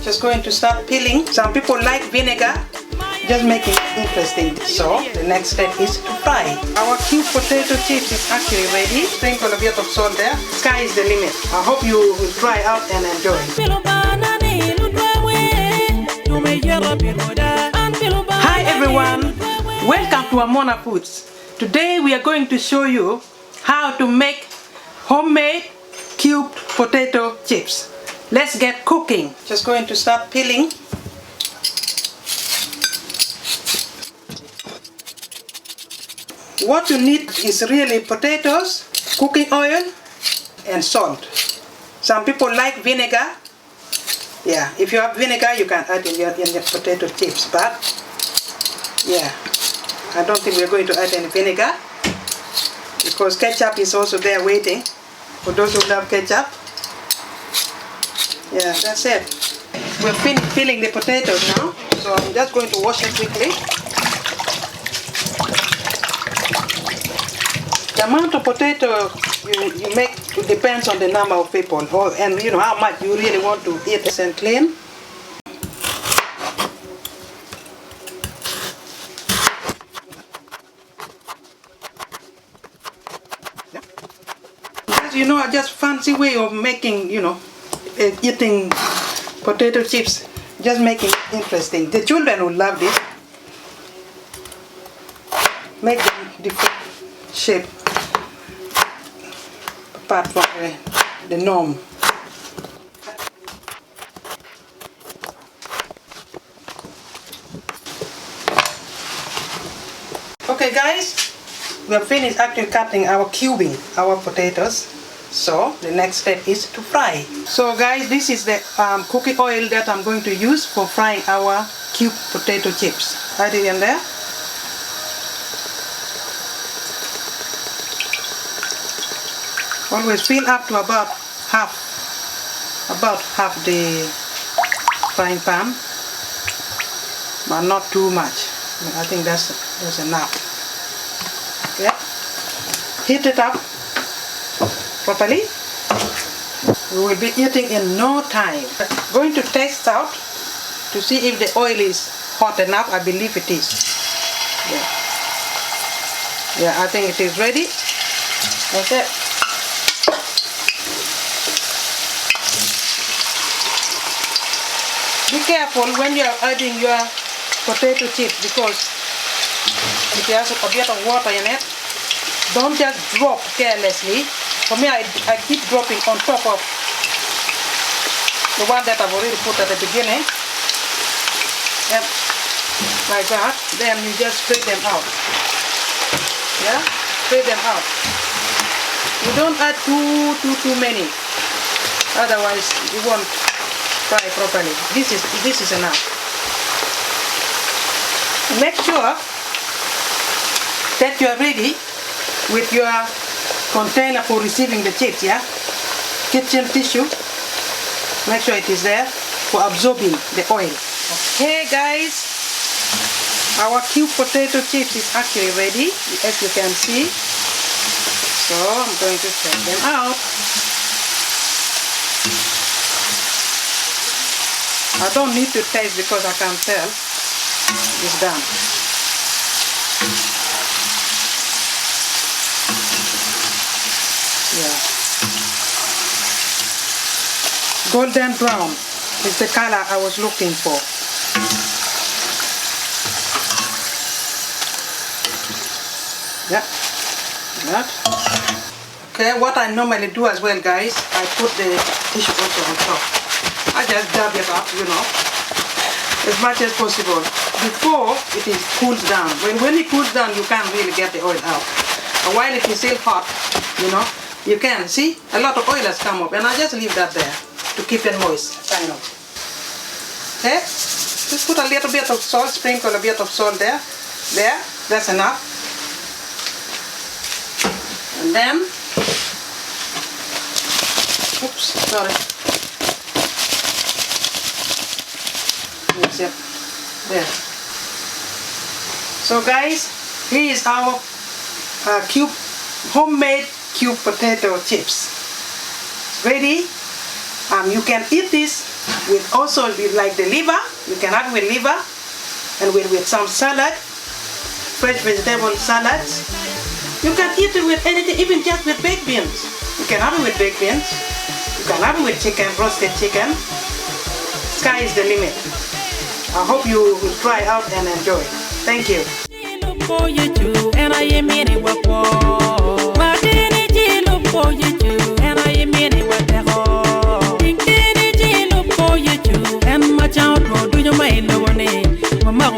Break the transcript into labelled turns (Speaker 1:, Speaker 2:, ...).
Speaker 1: Just going to start peeling. Some people like vinegar, just make it interesting. So the next step is to fry. Our cube potato chips is actually ready. Sprinkle a bit of salt there. Sky is the limit. I hope you will try out and enjoy. Hi everyone, welcome to Amuna Foods. Today we are going to show you how to make homemade cubed potato chips. Let's get cooking. Just going to start peeling. What you need is really potatoes, cooking oil, and salt. Some people like vinegar. Yeah, if you have vinegar, you can add in your potato chips. But yeah, I don't think we're going to add any vinegar because ketchup is also there waiting for those who love ketchup. Yeah, that's it. We're finished peeling the potatoes now, so I'm just going to wash it quickly. The amount of potato you make depends on the number of people, and you know how much you really want to eat this and clean. You know, just fancy way of making, you know, eating potato chips. Just making it interesting. The children will love this. Make them different shape apart from the norm. Okay guys, we have finished actually cutting our cubing, our potatoes. So the next step is to fry. So guys, this is the cooking oil that I'm going to use for frying our cubed potato chips. Add it in there. Always fill up to about half the frying pan, but not too much. I think that's enough. Yeah. Heat it up properly. We will be eating in no time. Going to taste out to see if the oil is hot enough. I believe it is. Yeah, I think it is ready. That's it. Be careful when you are adding your potato chips, because if you have a bit of water in it, don't just drop carelessly. For me, I keep dropping on top of the one that I've already put at the beginning. Yep, like that. Then you just spread them out. Yeah, spread them out. You don't add too many, otherwise you won't fry properly. This is enough. Make sure that you are ready with your container for receiving the chips. Yeah, kitchen tissue. Make sure it is there for absorbing the oil. Okay guys, our cubed potato chips is actually ready, as you can see. So I'm going to take them out. I don't need to taste because I can tell it's done. Yeah. Golden brown is the color I was looking for. Yeah. That. Okay, what I normally do as well guys, I put the tissue also on top. I just dab it up, you know, as much as possible before it cools down. When it cools down, you can't really get the oil out. And while it is still hot, you know, you can see a lot of oil has come up, and I just leave that there to keep it moist, kind of. Okay, just put a little bit of salt, sprinkle a bit of salt there. There, that's enough. And then, oops, sorry. Yep, there. So guys, here is our homemade cubed potato chips. Ready? You can eat this With also we like the liver, you can have with liver, and with some salad, fresh vegetable salads. You can eat it with anything, even just with baked beans. You can have it with baked beans. You can have it with chicken, roasted chicken. Sky is the limit. I hope you will try out and enjoy. Thank you.
Speaker 2: Mama,